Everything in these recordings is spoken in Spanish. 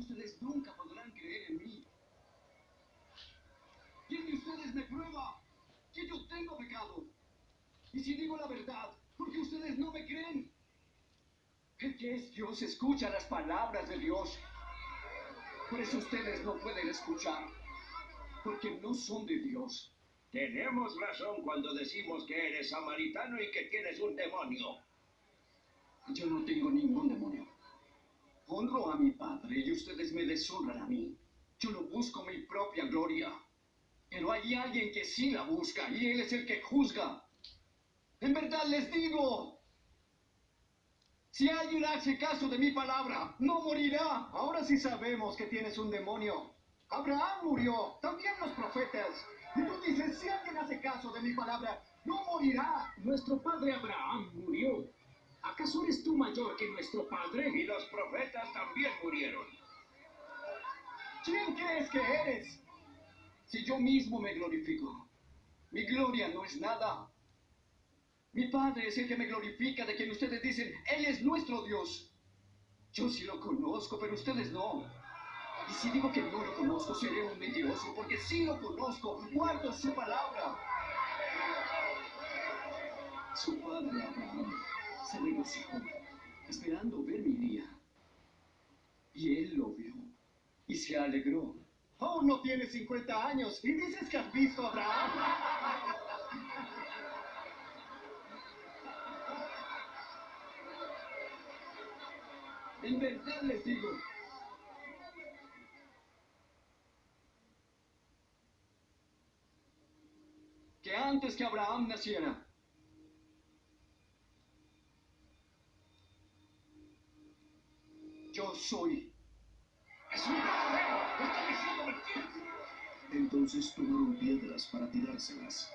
Ustedes nunca podrán creer en mí. ¿Quién de ustedes me prueba que yo tengo pecado? Y si digo la verdad, ¿por qué ustedes no me creen? El que es Dios escucha las palabras de Dios. Por eso ustedes no pueden escuchar, porque no son de Dios. Tenemos razón cuando decimos que eres samaritano y que tienes un demonio. Yo no tengo ningún demonio. Honro a mi Padre y ustedes me deshonran a mí. Yo no busco mi propia gloria. Pero hay alguien que sí la busca y Él es el que juzga. En verdad les digo, si alguien hace caso de mi palabra, no morirá. Ahora sí sabemos que tienes un demonio. Abraham murió, también los profetas. Y tú dices, si alguien hace caso de mi palabra, no morirá. Nuestro padre Abraham murió. ¿Acaso eres tú mayor que nuestro padre? Y los profetas también murieron. ¿Quién crees que eres? Si yo mismo me glorifico, mi gloria no es nada. Mi Padre es el que me glorifica, de quien ustedes dicen, Él es nuestro Dios. Yo sí lo conozco, pero ustedes no. Y si digo que no lo conozco, seré un mentiroso, porque sí lo conozco, guardo su palabra. Su padre Abraham se regocijó, esperando ver mi día. Y él lo vio, y se alegró. Aún no tienes 50 años, y dices que has visto a Abraham. En verdad les digo, que antes que Abraham naciera, yo soy. ¡Es un blasfemo! ¡Está diciendo mentiras! Entonces tomaron piedras para tirárselas.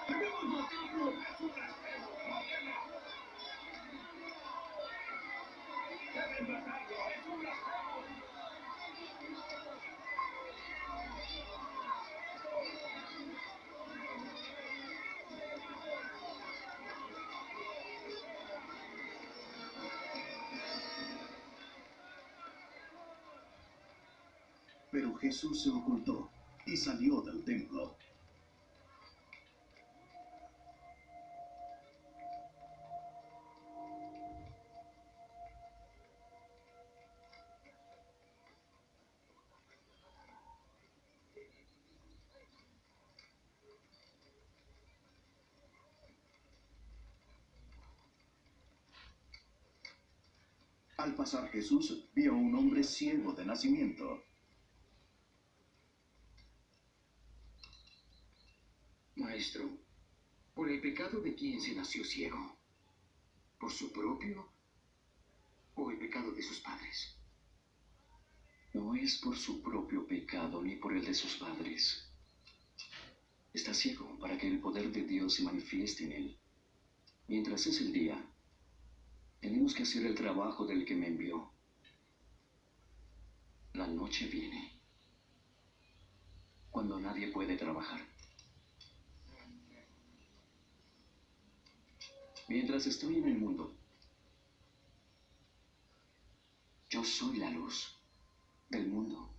¡Debemos matarlo! ¡Es un blasfemo! ¡Mátenlo! ¡Deben matarlo! ¡Es un blasfemo! Pero Jesús se ocultó y salió del templo. Al pasar Jesús vio a un hombre ciego de nacimiento. Maestro, ¿por el pecado de quién se nació ciego? ¿Por su propio o el pecado de sus padres? No es por su propio pecado ni por el de sus padres. Está ciego para que el poder de Dios se manifieste en él. Mientras es el día, tenemos que hacer el trabajo del que me envió. La noche viene, cuando nadie puede trabajar. Mientras estoy en el mundo, yo soy la luz del mundo.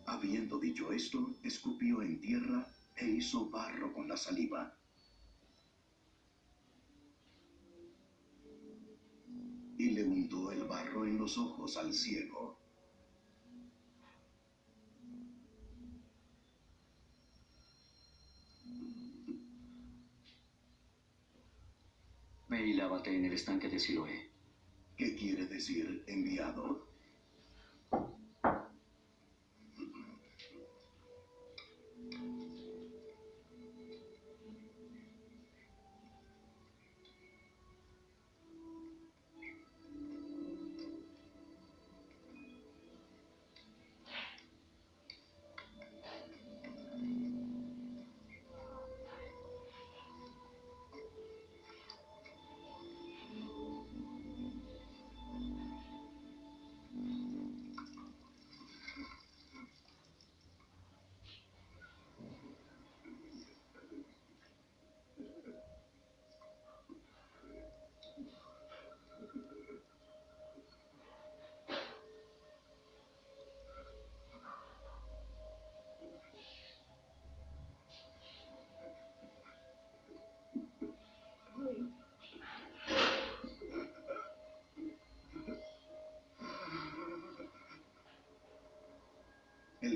Habiendo dicho esto, escupió en tierra e hizo barro con la saliva. Y le untó el barro en los ojos al ciego. Ve y lávate en el estanque de Siloé. ¿Qué quiere decir enviado?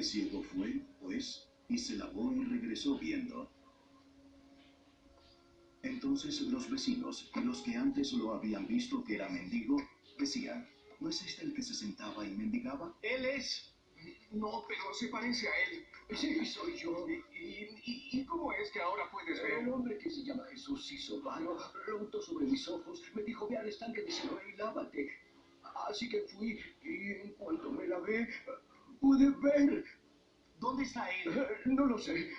El ciego fue, pues, y se lavó y regresó viendo. Entonces los vecinos y los que antes lo habían visto que era mendigo, decían, ¿no es este el que se sentaba y mendigaba? Él es. No, pero se parece a él. Sí, soy yo. ¿Y cómo es que ahora puedes El ver? hombre que se llama Jesús hizo barro, lo untó sobre mis ojos, me dijo, ve al estanque de Siloé y lávate. Así que fui y en cuanto me lavé, pude ver. ¿Dónde está él? No lo sé.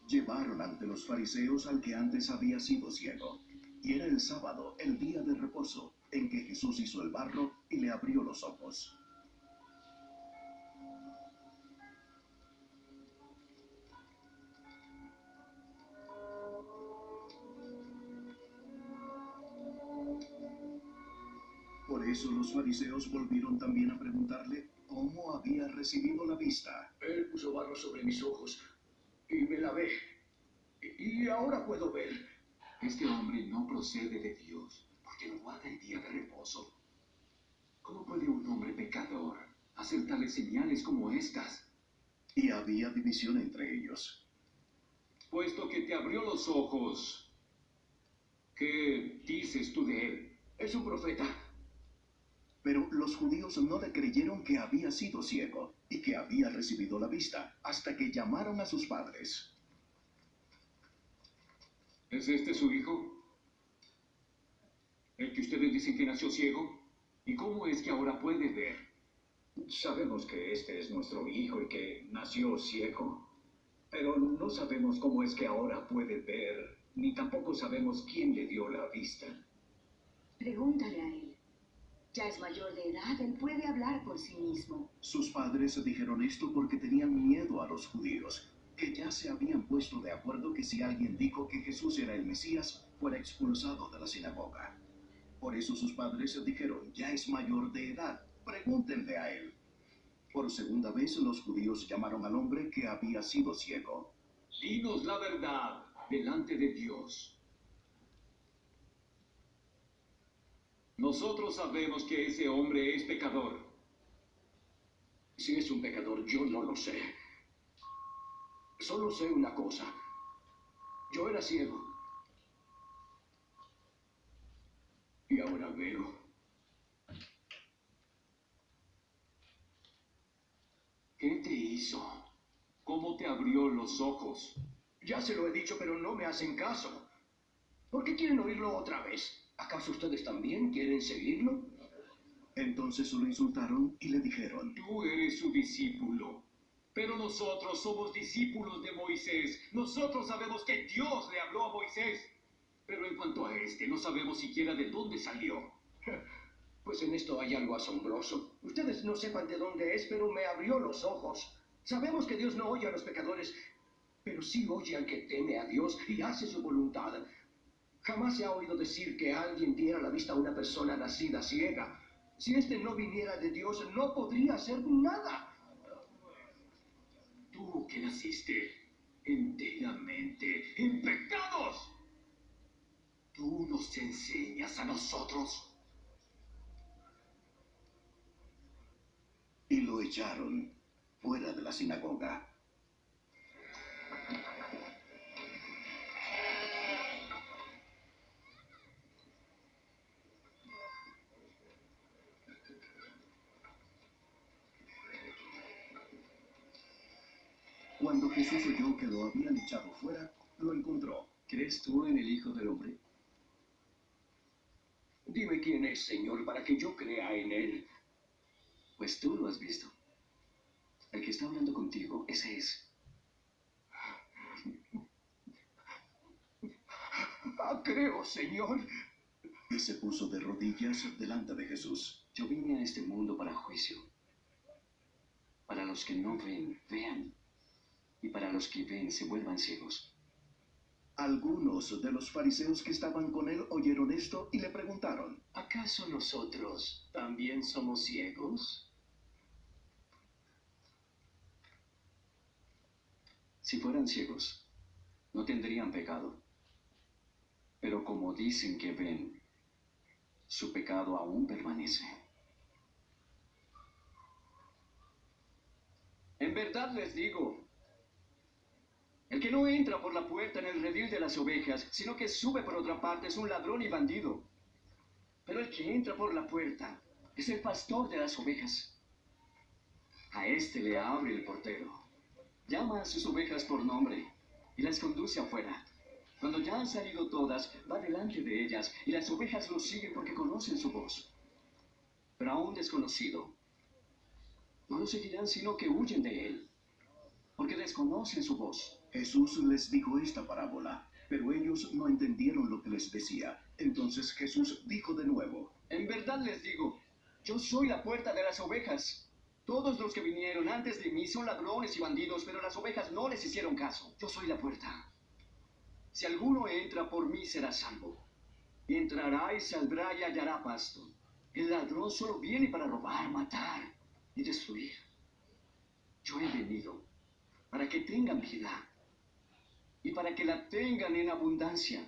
Llevaron ante los fariseos al que antes había sido ciego. Y era el sábado, el día de reposo, en que Jesús hizo el barro y le abrió los ojos. Por eso los fariseos volvieron también a preguntarle cómo había recibido la vista. Él puso barro sobre mis ojos y me lavé. Y ahora puedo ver. Este hombre no procede de Dios, porque no guarda el día de reposo. ¿Cómo puede un hombre pecador hacer tales señales como estas? Y había división entre ellos. Puesto que te abrió los ojos, ¿qué dices tú de él? Es un profeta. Pero los judíos no le creyeron que había sido ciego y que había recibido la vista, hasta que llamaron a sus padres. ¿Es este su hijo? ¿El que ustedes dicen que nació ciego? ¿Y cómo es que ahora puede ver? Sabemos que este es nuestro hijo y que nació ciego, pero no sabemos cómo es que ahora puede ver, ni tampoco sabemos quién le dio la vista. Pregúntale a él. Ya es mayor de edad, él puede hablar por sí mismo. Sus padres dijeron esto porque tenían miedo a los judíos, que ya se habían puesto de acuerdo que si alguien dijo que Jesús era el Mesías, fuera expulsado de la sinagoga. Por eso sus padres dijeron, ya es mayor de edad, pregúntenle a él. Por segunda vez los judíos llamaron al hombre que había sido ciego. Dinos la verdad delante de Dios. Nosotros sabemos que ese hombre es pecador. Si es un pecador, yo no lo sé. Solo sé una cosa. Yo era ciego. Y ahora veo. ¿Qué te hizo? ¿Cómo te abrió los ojos? Ya se lo he dicho, pero no me hacen caso. ¿Por qué quieren oírlo otra vez? ¿Acaso ustedes también quieren seguirlo? Entonces lo insultaron y le dijeron, Tú eres su discípulo. Pero nosotros somos discípulos de Moisés. Nosotros sabemos que Dios le habló a Moisés. Pero en cuanto a este, no sabemos siquiera de dónde salió. Pues en esto hay algo asombroso. Ustedes no sepan de dónde es, pero me abrió los ojos. Sabemos que Dios no oye a los pecadores, pero sí oye al que teme a Dios y hace su voluntad. Jamás se ha oído decir que alguien diera la vista a una persona nacida ciega. Si este no viniera de Dios, no podría hacer nada. Tú que naciste enteramente en pecados. Tú nos enseñas a nosotros. y lo echaron fuera de la sinagoga. Cuando Jesús oyó que lo habían echado fuera, lo encontró. ¿Crees tú en el Hijo del Hombre? Dime quién es, Señor, para que yo crea en él. Pues tú lo has visto. El que está hablando contigo, ese es. Creo, Señor. Y se puso de rodillas delante de Jesús. Yo vine a este mundo para juicio. Para los que no ven, vean. Y para los que ven, se vuelvan ciegos. Algunos de los fariseos que estaban con él oyeron esto y le preguntaron, ¿acaso nosotros también somos ciegos? Si fueran ciegos, no tendrían pecado. Pero como dicen que ven, su pecado aún permanece. En verdad les digo, el que no entra por la puerta en el redil de las ovejas, sino que sube por otra parte, es un ladrón y bandido. Pero el que entra por la puerta es el pastor de las ovejas. A este le abre el portero. Llama a sus ovejas por nombre y las conduce afuera. Cuando ya han salido todas, va delante de ellas y las ovejas lo siguen porque conocen su voz. Pero a un desconocido no lo seguirán, sino que huyen de él, porque desconocen su voz. Jesús les dijo esta parábola, pero ellos no entendieron lo que les decía. Entonces Jesús dijo de nuevo: En verdad les digo, yo soy la puerta de las ovejas. Todos los que vinieron antes de mí son ladrones y bandidos, pero las ovejas no les hicieron caso. Yo soy la puerta. Si alguno entra por mí, será salvo. Y entrará y saldrá y hallará pasto. El ladrón solo viene para robar, matar y destruir. Yo he venido para que tengan vida y para que la tengan en abundancia.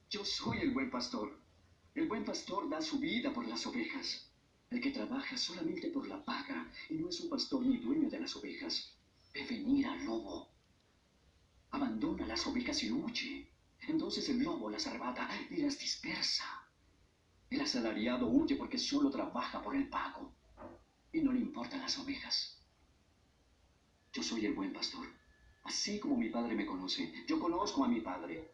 Yo soy el buen pastor. El buen pastor da su vida por las ovejas. El que trabaja solamente por la paga y no es un pastor ni dueño de las ovejas, ve venir al lobo. Abandona las ovejas y huye. Entonces el lobo las arrebata y las dispersa. El asalariado huye porque solo trabaja por el pago y no le importan las ovejas. Yo soy el buen pastor. Así como mi padre me conoce, yo conozco a mi padre.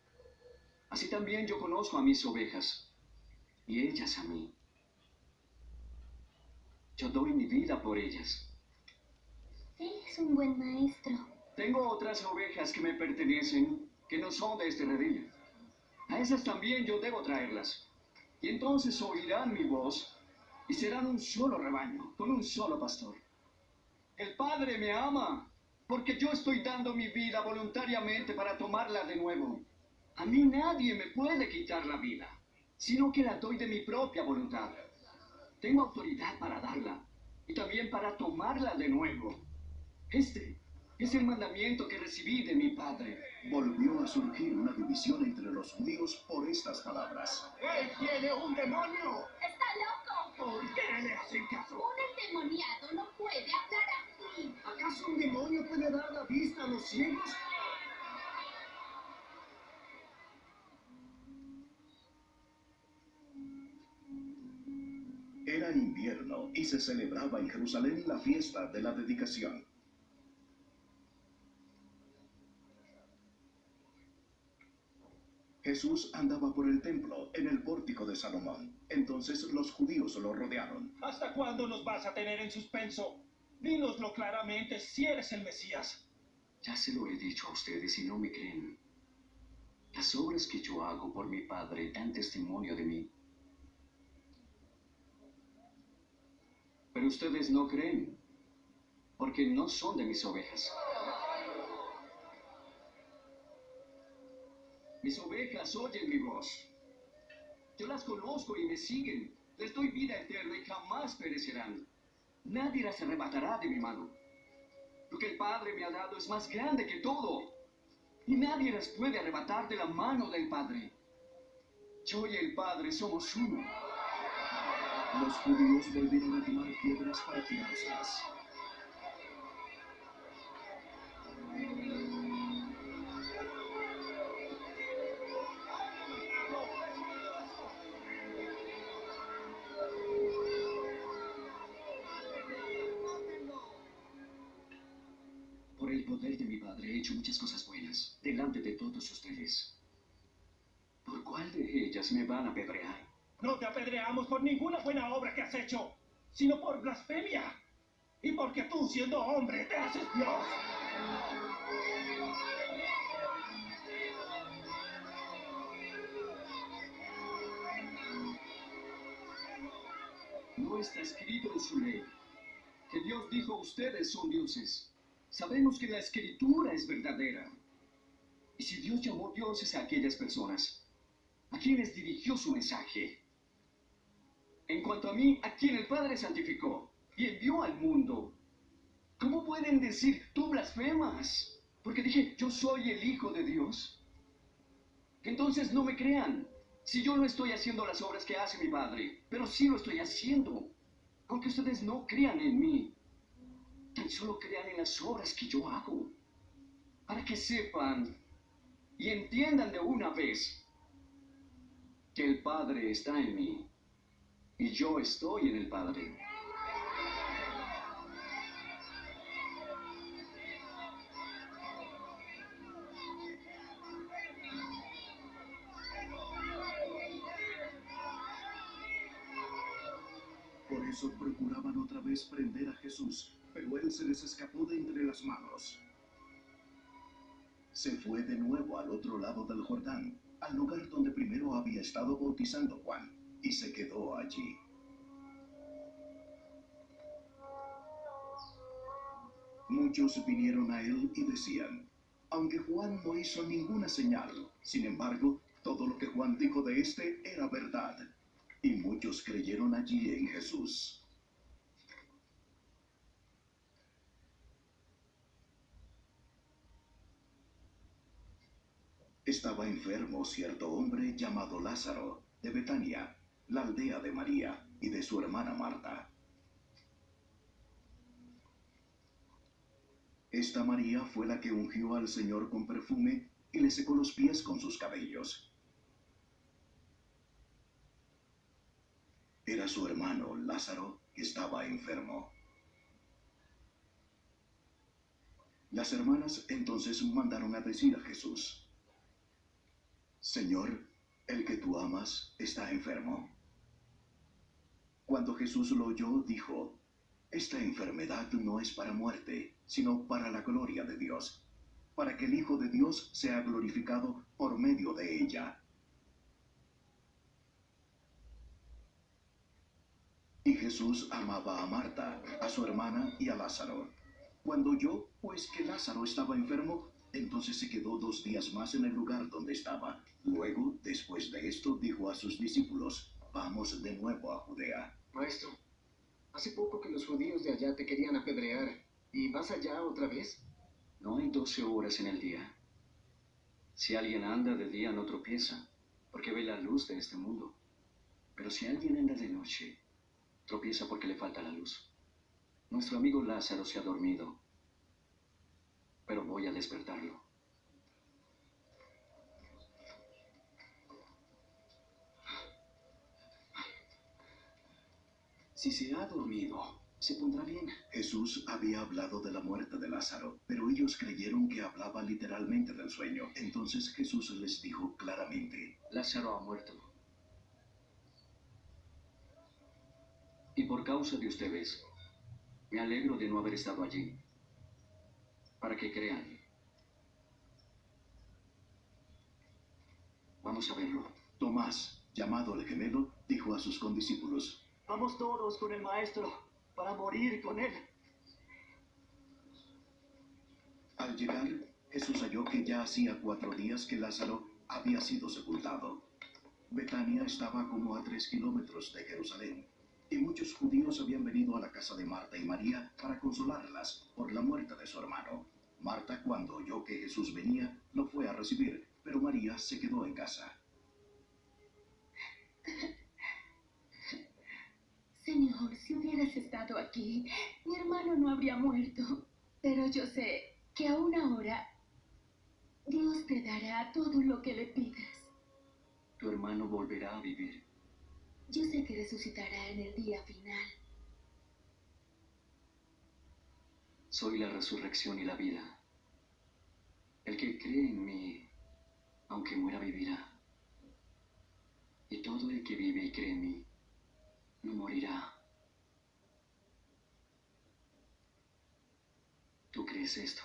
Así también yo conozco a mis ovejas y ellas a mí. Yo doy mi vida por ellas. Eres un buen maestro. Tengo otras ovejas que me pertenecen, que no son de este redil. A esas también yo debo traerlas. Y entonces oirán mi voz y serán un solo rebaño, con un solo pastor. El Padre me ama, porque yo estoy dando mi vida voluntariamente para tomarla de nuevo. A mí nadie me puede quitar la vida, sino que la doy de mi propia voluntad. Tengo autoridad para darla y también para tomarla de nuevo. Este es el mandamiento que recibí de mi Padre. Volvió a surgir una división entre los judíos por estas palabras. ¡Él tiene un demonio! ¡Está loco! ¿Por qué le hacen caso? Un endemoniado no puede hablar así. ¿Acaso un demonio puede dar la vista a los ciegos? Era invierno y se celebraba en Jerusalén la fiesta de la dedicación. Jesús andaba por el templo, en el pórtico de Salomón. Entonces los judíos lo rodearon. ¿Hasta cuándo nos vas a tener en suspenso? Dínoslo claramente si eres el Mesías. Ya se lo he dicho a ustedes y no me creen. Las obras que yo hago por mi Padre dan testimonio de mí. Pero ustedes no creen, porque no son de mis ovejas. Mis ovejas oyen mi voz. Yo las conozco y me siguen. Les doy vida eterna y jamás perecerán. Nadie las arrebatará de mi mano. Lo que el Padre me ha dado es más grande que todo. Y nadie las puede arrebatar de la mano del Padre. Yo y el Padre somos uno. Los judíos volvieron a tomar piedras para tirárselas. Por el poder de mi Padre he hecho muchas cosas buenas delante de todos ustedes. ¿Por cuál de ellas me van a apedrear? No te apedreamos por ninguna buena obra que has hecho, sino por blasfemia. Y porque tú, siendo hombre, te haces Dios. No está escrito en su ley que Dios dijo: ustedes son dioses. Sabemos que la escritura es verdadera. Y si Dios llamó dioses a aquellas personas, ¿a quienes dirigió su mensaje? En cuanto a mí, a quien el Padre santificó y envió al mundo, ¿cómo pueden decir tú blasfemas? Porque dije, yo soy el Hijo de Dios. Entonces no me crean, si yo no estoy haciendo las obras que hace mi Padre, pero sí lo estoy haciendo, aunque ustedes no crean en mí. Tan solo crean en las obras que yo hago, para que sepan y entiendan de una vez que el Padre está en mí y yo estoy en el Padre. Por eso procuraban otra vez prender a Jesús, pero él se les escapó de entre las manos. Se fue de nuevo al otro lado del Jordán, al lugar donde primero había estado bautizando Juan, y se quedó allí. Muchos vinieron a él y decían, aunque Juan no hizo ninguna señal, sin embargo, todo lo que Juan dijo de éste era verdad. Y muchos creyeron allí en Jesús. Estaba enfermo cierto hombre llamado Lázaro, de Betania, la aldea de María y de su hermana Marta. Esta María fue la que ungió al Señor con perfume y le secó los pies con sus cabellos. Era su hermano Lázaro que estaba enfermo. Las hermanas entonces mandaron a decir a Jesús, Señor, el que tú amas está enfermo. Cuando Jesús lo oyó, dijo, esta enfermedad no es para muerte, sino para la gloria de Dios, para que el Hijo de Dios sea glorificado por medio de ella. Y Jesús amaba a Marta, a su hermana y a Lázaro. Cuando oyó, pues, que Lázaro estaba enfermo, entonces se quedó 2 días más en el lugar donde estaba. Luego, después de esto, dijo a sus discípulos, vamos de nuevo a Judea. Maestro, hace poco que los judíos de allá te querían apedrear. ¿Y vas allá otra vez? No hay 12 horas en el día. Si alguien anda de día no tropieza, porque ve la luz de este mundo. Pero si alguien anda de noche, tropieza porque le falta la luz. Nuestro amigo Lázaro se ha dormido, pero voy a despertarlo. Si se ha dormido, se pondrá bien. Jesús había hablado de la muerte de Lázaro, pero ellos creyeron que hablaba literalmente del sueño. Entonces Jesús les dijo claramente, Lázaro ha muerto. Y por causa de ustedes, me alegro de no haber estado allí, para que crean. Vamos a verlo. Tomás, llamado el gemelo, dijo a sus condiscípulos, Vamos todos con el Maestro para morir con él. Al llegar, Jesús halló que ya hacía 4 días que Lázaro había sido sepultado. Betania estaba como a 3 kilómetros de Jerusalén, y muchos judíos habían venido a la casa de Marta y María para consolarlas por la muerte de su hermano. Marta, cuando oyó que Jesús venía, lo fue a recibir, pero María se quedó en casa. Señor, si hubieras estado aquí, mi hermano no habría muerto. Pero yo sé que aún ahora Dios te dará todo lo que le pidas. Tu hermano volverá a vivir. Yo sé que resucitará en el día final. Soy la resurrección y la vida. El que cree en mí, aunque muera, vivirá. Y todo el que vive y cree en mí, no morirá. ¿Tú crees esto?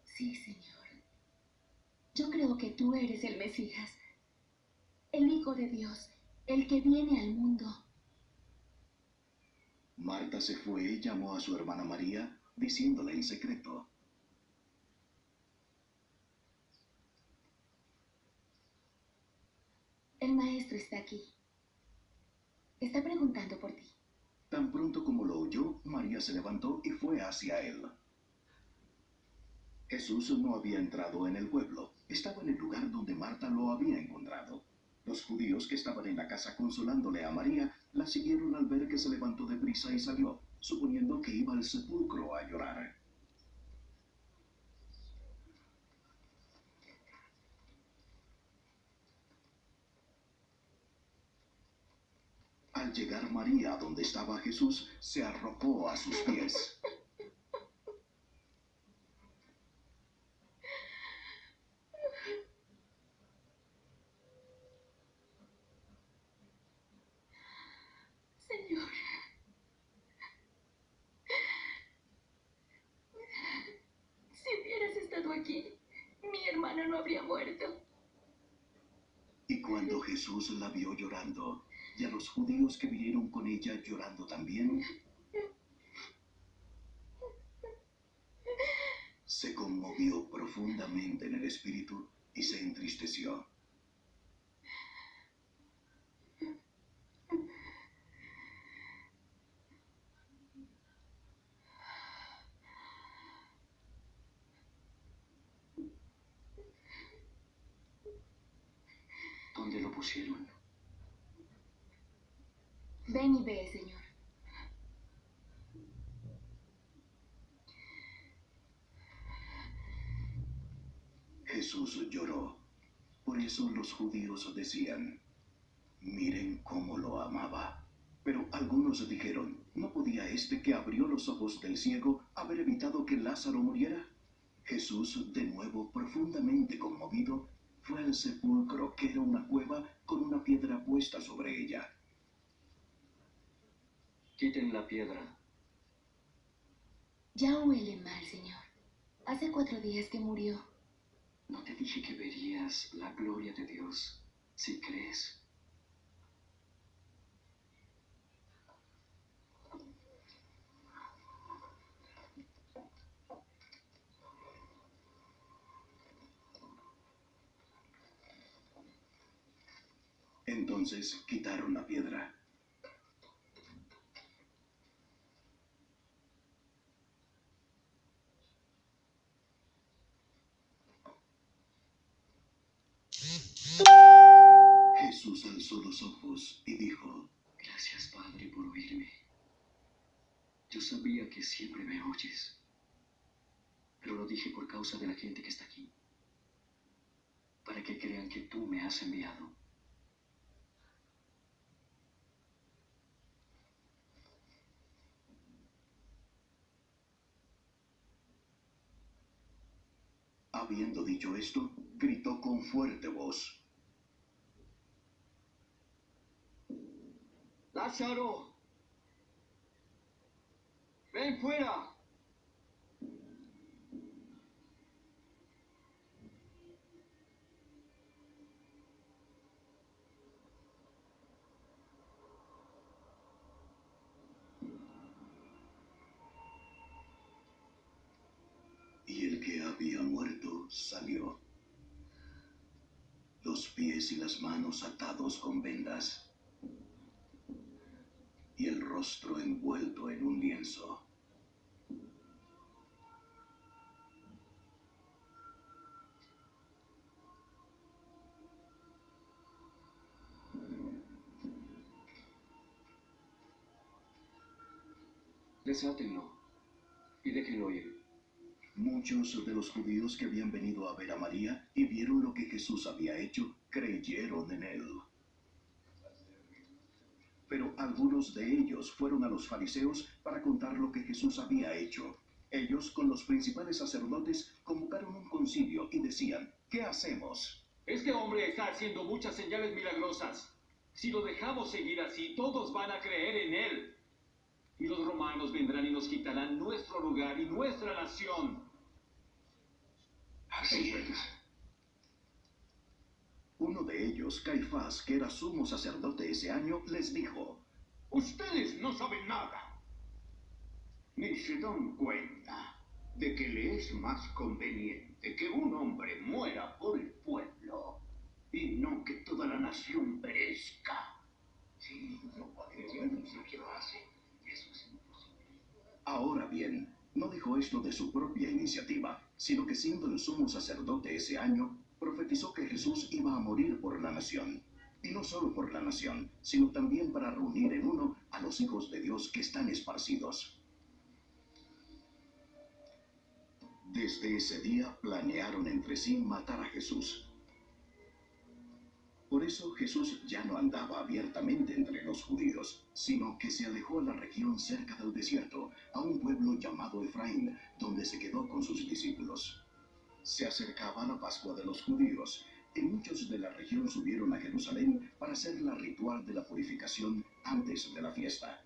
Sí, Señor. Yo creo que tú eres el Mesías, el Hijo de Dios, el que viene al mundo. Marta se fue y llamó a su hermana María, diciéndole en secreto, El Maestro está aquí. Está preguntando por ti. Tan pronto como lo oyó, María se levantó y fue hacia él. Jesús no había entrado en el pueblo, estaba en el lugar donde Marta lo había encontrado. Los judíos que estaban en la casa consolándole a María La siguieron al ver que se levantó deprisa y salió, suponiendo que iba al sepulcro a llorar. Al llegar María donde estaba Jesús, se arrojó a sus pies. Señor, si hubieras estado aquí, mi hermano no habría muerto. Y cuando Jesús la vio llorando, y a los judíos que vinieron con ella llorando también, se conmovió profundamente en el espíritu y se entristeció. ¿Dónde lo pusieron? Ven y ve, Señor. Jesús lloró. Por eso los judíos decían, miren cómo lo amaba. Pero algunos dijeron, ¿no podía este que abrió los ojos del ciego haber evitado que Lázaro muriera? Jesús, de nuevo profundamente conmovido, fue al sepulcro, que era una cueva con una piedra puesta sobre ella. Quiten la piedra. Ya huele mal, Señor. Hace 4 días que murió. ¿No te dije que verías la gloria de Dios si crees? Entonces quitaron la piedra. Jesús alzó los ojos y dijo, Gracias, Padre, por oírme. Yo sabía que siempre me oyes, pero lo dije por causa de la gente que está aquí, para que crean que tú me has enviado. habiendo dicho esto, gritó con fuerte voz, ¡Lázaro! ¡Ven fuera! y el que había muerto salió, los pies y las manos atados con vendas, y el rostro envuelto en un lienzo. Desátenlo y déjenlo ir. Muchos de los judíos que habían venido a ver a María y vieron lo que Jesús había hecho, creyeron en él. Pero algunos de ellos fueron a los fariseos para contar lo que Jesús había hecho. Ellos, con los principales sacerdotes, convocaron un concilio y decían, ¿qué hacemos? Este hombre está haciendo muchas señales milagrosas. Si lo dejamos seguir así, todos van a creer en él. Y los romanos vendrán y nos quitarán nuestro lugar y nuestra nación. Así es. Uno de ellos, Caifás, que era sumo sacerdote ese año, les dijo, Ustedes no saben nada. Ni se dan cuenta de que le es más conveniente que un hombre muera por el pueblo y no que toda la nación perezca. Sí, no puede ser que lo hace. Eso es imposible. ahora bien, no dijo esto de su propia iniciativa, sino que siendo el sumo sacerdote ese año, profetizó que Jesús iba a morir por la nación. Y no solo por la nación, sino también para reunir en uno a los hijos de Dios que están esparcidos. Desde ese día planearon entre sí matar a Jesús. Por eso Jesús ya no andaba abiertamente entre los judíos, sino que se alejó a la región cerca del desierto, a un pueblo llamado Efraín, donde se quedó con sus discípulos. Se acercaba la Pascua de los judíos, y muchos de la región subieron a Jerusalén para hacer la ritual de la purificación antes de la fiesta.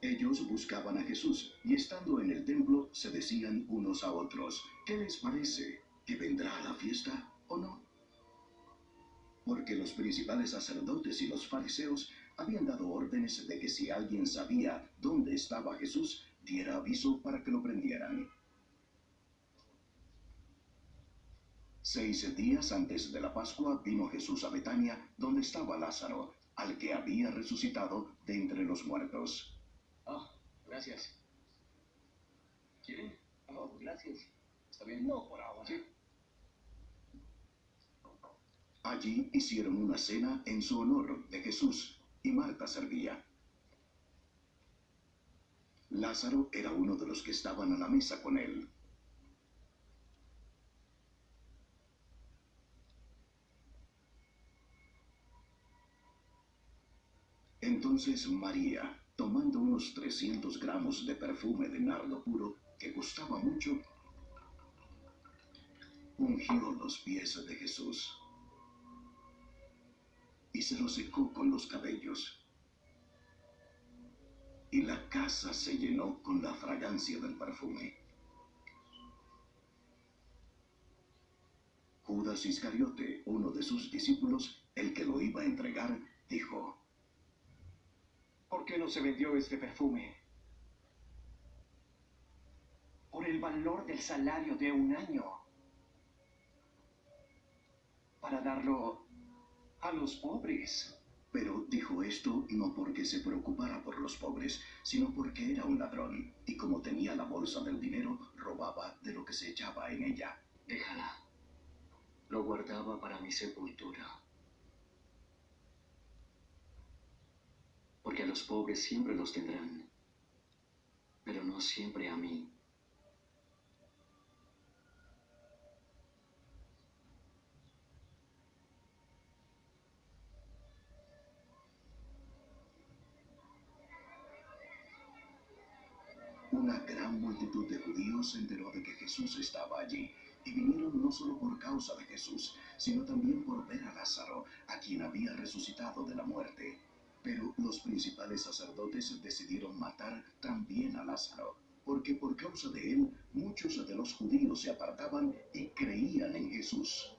Ellos buscaban a Jesús, y estando en el templo se decían unos a otros: ¿qué les parece? ¿Que vendrá a la fiesta o no? Porque los principales sacerdotes y los fariseos habían dado órdenes de que si alguien sabía dónde estaba Jesús, diera aviso para que lo prendieran. 6 días antes de la Pascua vino Jesús a Betania, donde estaba Lázaro, al que había resucitado de entre los muertos. Gracias. ¿Quieren? Gracias. ¿Está bien? No por ahora. Sí. Allí hicieron una cena en su honor de Jesús, y Marta servía. Lázaro era uno de los que estaban a la mesa con él. Entonces María, tomando unos 300 gramos de perfume de nardo puro, que costaba mucho, ungió los pies de Jesús y se los secó con los cabellos. Y la casa se llenó con la fragancia del perfume. Judas Iscariote, uno de sus discípulos, el que lo iba a entregar, dijo: ¿Por qué no se vendió este perfume? Por el valor del salario de un año. Para darlo a los pobres. Pero dijo esto no porque se preocupara por los pobres, sino porque era un ladrón, y como tenía la bolsa del dinero, robaba de lo que se echaba en ella. Déjala. Lo guardaba para mi sepultura. Porque a los pobres siempre los tendrán, pero no siempre a mí. Una gran multitud de judíos se enteró de que Jesús estaba allí, y vinieron no solo por causa de Jesús, sino también por ver a Lázaro, a quien había resucitado de la muerte. Pero los principales sacerdotes decidieron matar también a Lázaro, porque por causa de él muchos de los judíos se apartaban y creían en Jesús.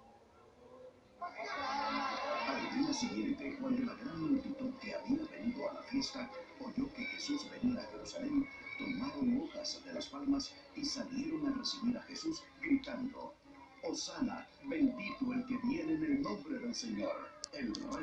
Al día siguiente, cuando la gran multitud que había venido a la fiesta oyó que Jesús venía a Jerusalén, tomaron hojas de las palmas y salieron a recibir a Jesús gritando: «Hosana, bendito el que viene en el nombre del Señor, el Rey